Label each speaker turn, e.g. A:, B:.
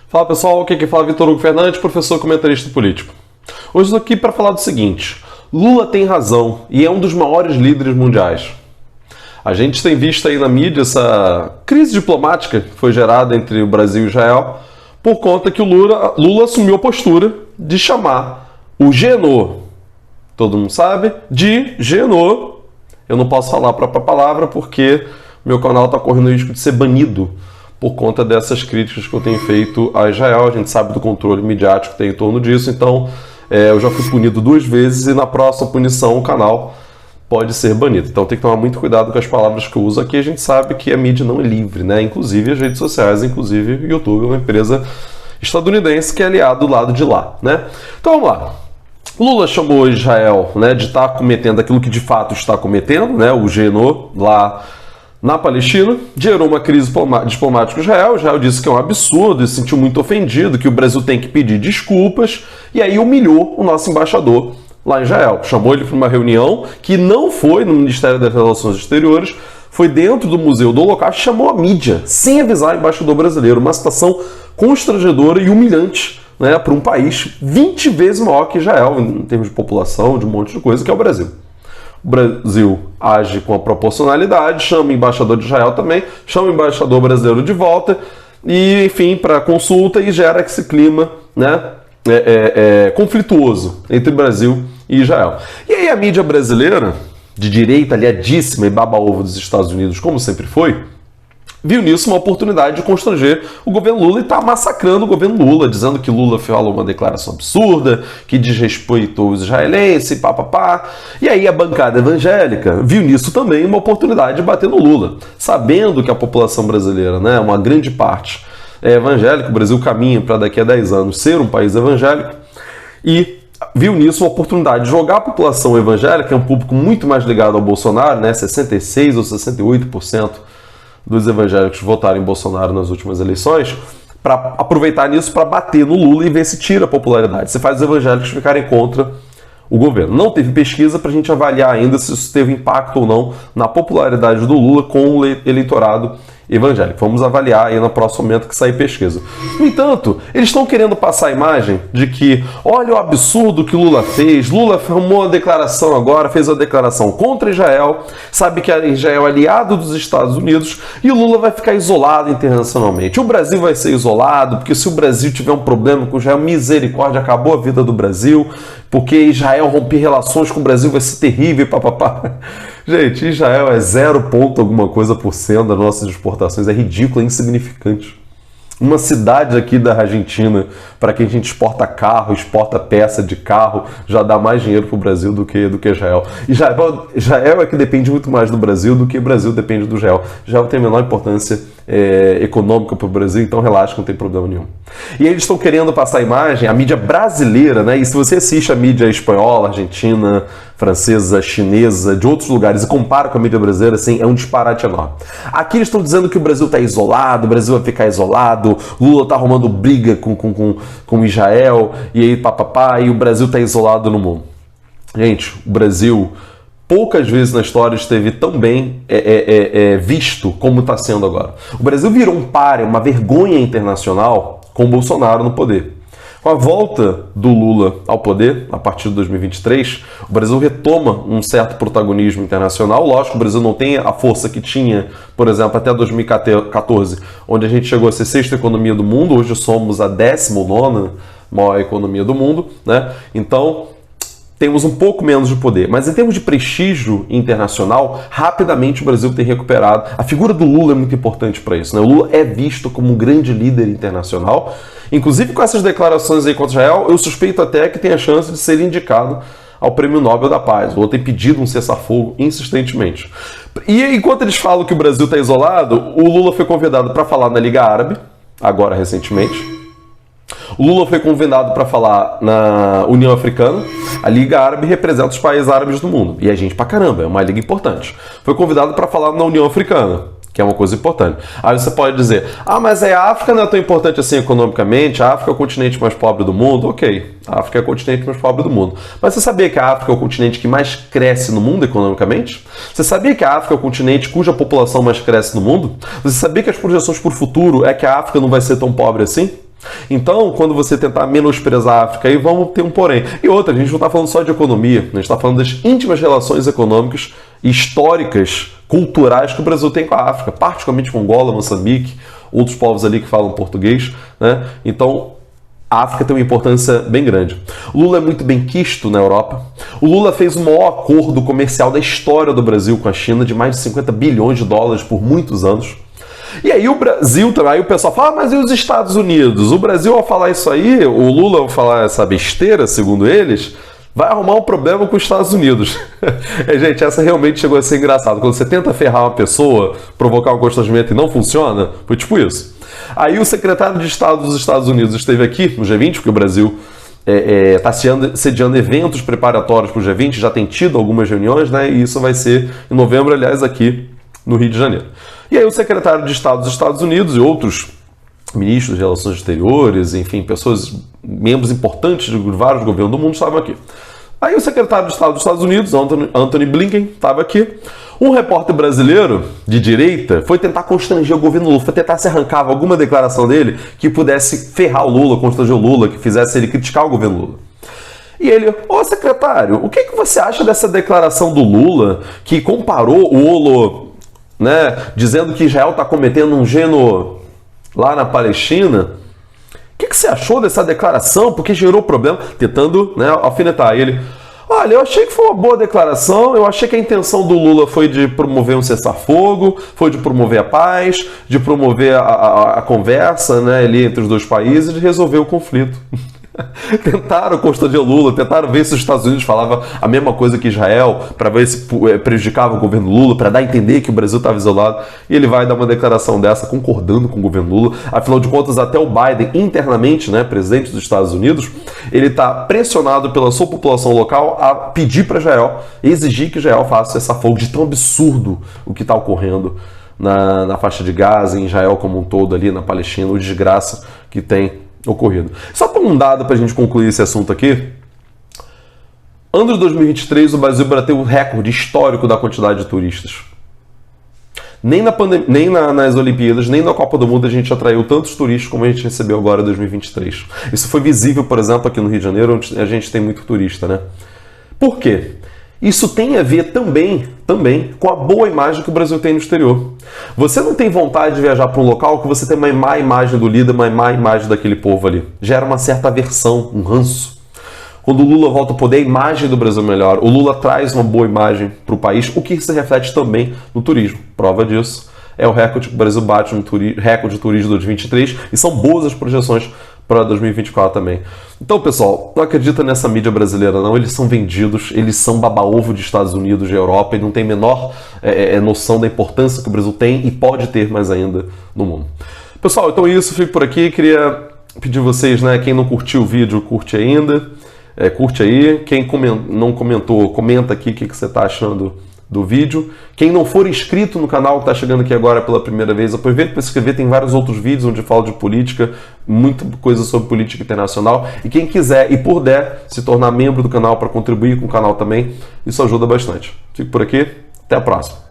A: Fala pessoal, aqui quem fala é Vitor Hugo Fernandes, professor e comentarista político. Hoje estou aqui para falar do seguinte: Lula tem razão e é um dos maiores líderes mundiais. A gente tem visto aí na mídia essa crise diplomática que foi gerada entre o Brasil e Israel por conta que o Lula assumiu a postura de chamar o GNU, todo mundo sabe, de GNU. Eu não posso falar a própria palavra porque meu canal está correndo o risco de ser banido por conta dessas críticas que eu tenho feito a Israel. A gente sabe do controle midiático que tem em torno disso, então eu já fui punido 2 vezes e na próxima punição o canal pode ser banido. Então tem que tomar muito cuidado com as palavras que eu uso aqui. A gente sabe que a mídia não é livre, né? Inclusive as redes sociais, inclusive o YouTube é uma empresa estadunidense que é aliado do lado de lá, né? Então vamos lá. Lula chamou Israel, né, de estar cometendo aquilo que de fato está cometendo, né, o GNU lá na Palestina, gerou uma crise diplomática com Israel. Israel disse que é um absurdo e se sentiu muito ofendido, que o Brasil tem que pedir desculpas, e aí humilhou o nosso embaixador lá em Israel. Chamou ele para uma reunião que não foi no Ministério das Relações Exteriores, foi dentro do Museu do Holocausto, chamou a mídia, sem avisar o embaixador brasileiro. Uma situação constrangedora e humilhante, né, para um país 20 vezes maior que Israel, em termos de população, de um monte de coisa, que é o Brasil. O Brasil age com a proporcionalidade, chama o embaixador de Israel também, chama o embaixador brasileiro de volta, e enfim, para consulta, e gera esse clima, né, conflituoso entre Brasil e Israel. E aí a mídia brasileira, de direita aliadíssima e baba-ovo dos Estados Unidos, como sempre foi, viu nisso uma oportunidade de constranger o governo Lula e está massacrando o governo Lula, dizendo que Lula falou uma declaração absurda, que desrespeitou os israelenses, papapá. E aí a bancada evangélica viu nisso também uma oportunidade de bater no Lula, sabendo que a população brasileira, né, uma grande parte é evangélica. O Brasil caminha para daqui a 10 anos ser um país evangélico, e viu nisso uma oportunidade de jogar a população evangélica, que é um público muito mais ligado ao Bolsonaro, né, 66% ou 68% dos evangélicos votaram em Bolsonaro nas últimas eleições, para aproveitar nisso para bater no Lula e ver se tira a popularidade, se faz os evangélicos ficarem contra o governo. Não teve pesquisa para a gente avaliar ainda se isso teve impacto ou não na popularidade do Lula com o eleitorado evangélico. Vamos avaliar aí no próximo momento que sair pesquisa. No entanto, eles estão querendo passar a imagem de que, olha o absurdo que Lula fez. Lula formou uma declaração agora, fez uma declaração contra Israel, sabe que Israel é aliado dos Estados Unidos e o Lula vai ficar isolado internacionalmente. O Brasil vai ser isolado, porque se o Brasil tiver um problema com Israel, misericórdia, acabou a vida do Brasil, porque Israel romper relações com o Brasil vai ser terrível, papapá. Gente, Israel é 0 ponto alguma coisa por cento das nossas exportações, é ridículo, é insignificante. Uma cidade aqui da Argentina, para quem a gente exporta carro, exporta peça de carro, já dá mais dinheiro para o Brasil do que Israel. Israel é que depende muito mais do Brasil do que o Brasil depende do Israel. Israel tem a menor importância econômica para o Brasil, então relaxa, não tem problema nenhum. E eles estão querendo passar a imagem, a mídia brasileira, né? E se você assiste a mídia espanhola, argentina, francesa, chinesa, de outros lugares, e compara com a mídia brasileira, assim, é um disparate enorme. Aqui eles estão dizendo que o Brasil está isolado, o Brasil vai ficar isolado, Lula está arrumando briga com Israel, e aí papapá, e o Brasil está isolado no mundo. Gente, o Brasil poucas vezes na história esteve tão bem visto como está sendo agora. O Brasil virou um páreo, uma vergonha internacional com o Bolsonaro no poder. Com a volta do Lula ao poder, a partir de 2023, o Brasil retoma um certo protagonismo internacional. Lógico, o Brasil não tem a força que tinha, por exemplo, até 2014, onde a gente chegou a ser 6ª economia do mundo. Hoje somos a 19ª maior economia do mundo, né? Então, temos um pouco menos de poder, mas em termos de prestígio internacional, rapidamente o Brasil tem recuperado. A figura do Lula é muito importante para isso, né? O Lula é visto como um grande líder internacional, inclusive com essas declarações aí contra Israel, eu suspeito até que tem a chance de ser indicado ao Prêmio Nobel da Paz. O Lula tem pedido um cessar-fogo insistentemente. E enquanto eles falam que o Brasil está isolado, o Lula foi convidado para falar na Liga Árabe, agora recentemente. O Lula foi convidado para falar na União Africana. A Liga Árabe representa os países árabes do mundo. E a gente pra caramba, é uma liga importante. Foi convidado para falar na União Africana, que é uma coisa importante. Aí você pode dizer, mas a África não é tão importante assim economicamente, a África é o continente mais pobre do mundo. Ok, a África é o continente mais pobre do mundo. Mas você sabia que a África é o continente que mais cresce no mundo economicamente? Você sabia que a África é o continente cuja população mais cresce no mundo? Você sabia que as projeções para o futuro é que a África não vai ser tão pobre assim? Então, quando você tentar menosprezar a África, aí vamos ter um porém. E outra, a gente não está falando só de economia, a gente está falando das íntimas relações econômicas, históricas, culturais que o Brasil tem com a África, particularmente com Angola, Moçambique, outros povos ali que falam português, né? Então, a África tem uma importância bem grande. O Lula é muito bem quisto na Europa. O Lula fez o maior acordo comercial da história do Brasil com a China, de mais de 50 bilhões de dólares por muitos anos. E aí o Brasil, aí o pessoal fala, mas e os Estados Unidos? O Brasil, ao falar isso aí, o Lula, ao falar essa besteira, segundo eles, vai arrumar um problema com os Estados Unidos. Gente, essa realmente chegou a ser engraçada. Quando você tenta ferrar uma pessoa, provocar um constrangimento e não funciona, foi tipo isso. Aí o secretário de Estado dos Estados Unidos esteve aqui no G20, porque o Brasil está sediando eventos preparatórios para o G20, já tem tido algumas reuniões, né? E isso vai ser em novembro, aliás, aqui no Rio de Janeiro. E aí o secretário de Estado dos Estados Unidos e outros ministros de Relações Exteriores, enfim, pessoas, membros importantes de vários governos do mundo estavam aqui. Aí o secretário de Estado dos Estados Unidos, Antony Blinken, estava aqui. Um repórter brasileiro de direita foi tentar constranger o governo Lula, foi tentar se arrancar alguma declaração dele que pudesse ferrar o Lula, constranger o Lula, que fizesse ele criticar o governo Lula. E ele, ô secretário, o que você acha dessa declaração do Lula que comparou o Holo, né, dizendo que Israel está cometendo um genocídio lá na Palestina? O que você achou dessa declaração? Porque gerou problema, tentando, né, alfinetar ele. Olha, eu achei que foi uma boa declaração, eu achei que a intenção do Lula foi de promover um cessar-fogo, foi de promover a paz, de promover a conversa, né, ali entre os dois países, de resolver o conflito. Tentaram constranger o Lula, tentaram ver se os Estados Unidos falavam a mesma coisa que Israel, para ver se prejudicava o governo Lula, para dar a entender que o Brasil estava isolado. E ele vai dar uma declaração dessa, concordando com o governo Lula. Afinal de contas, até o Biden, internamente, né, presidente dos Estados Unidos, ele está pressionado pela sua população local a pedir para Israel, exigir que Israel faça cessar-fogo, de tão absurdo o que está ocorrendo na faixa de Gaza, em Israel como um todo, ali na Palestina, o desgraça que tem ocorrido. Só para um dado para a gente concluir esse assunto aqui. Ano de 2023, o Brasil bateu o recorde histórico da quantidade de turistas. Nem nas Olimpíadas, nem na Copa do Mundo a gente atraiu tantos turistas como a gente recebeu agora em 2023. Isso foi visível, por exemplo, aqui no Rio de Janeiro, onde a gente tem muito turista, né? Por quê? Isso tem a ver também com a boa imagem que o Brasil tem no exterior. Você não tem vontade de viajar para um local que você tem uma má imagem do líder, uma má imagem daquele povo ali. Gera uma certa aversão, um ranço. Quando o Lula volta ao poder, a imagem do Brasil melhora. O Lula traz uma boa imagem para o país, o que se reflete também no turismo. Prova disso é o recorde que o Brasil bate no recorde de turismo de 2023 e são boas as projeções para 2024 também. Então, pessoal, não acredita nessa mídia brasileira, não. Eles são vendidos, eles são baba-ovo de Estados Unidos, de Europa, e não tem a menor noção da importância que o Brasil tem e pode ter mais ainda no mundo. Pessoal, então é isso, fico por aqui. Queria pedir vocês, né, quem não curtiu o vídeo, curte ainda. Curte aí. Quem não comentou, comenta aqui o que você está achando do vídeo. Quem não for inscrito no canal, que está chegando aqui agora pela primeira vez, aproveita para se inscrever, tem vários outros vídeos onde eu falo de política, muita coisa sobre política internacional. E quem quiser e puder se tornar membro do canal para contribuir com o canal também, isso ajuda bastante. Fico por aqui, até a próxima.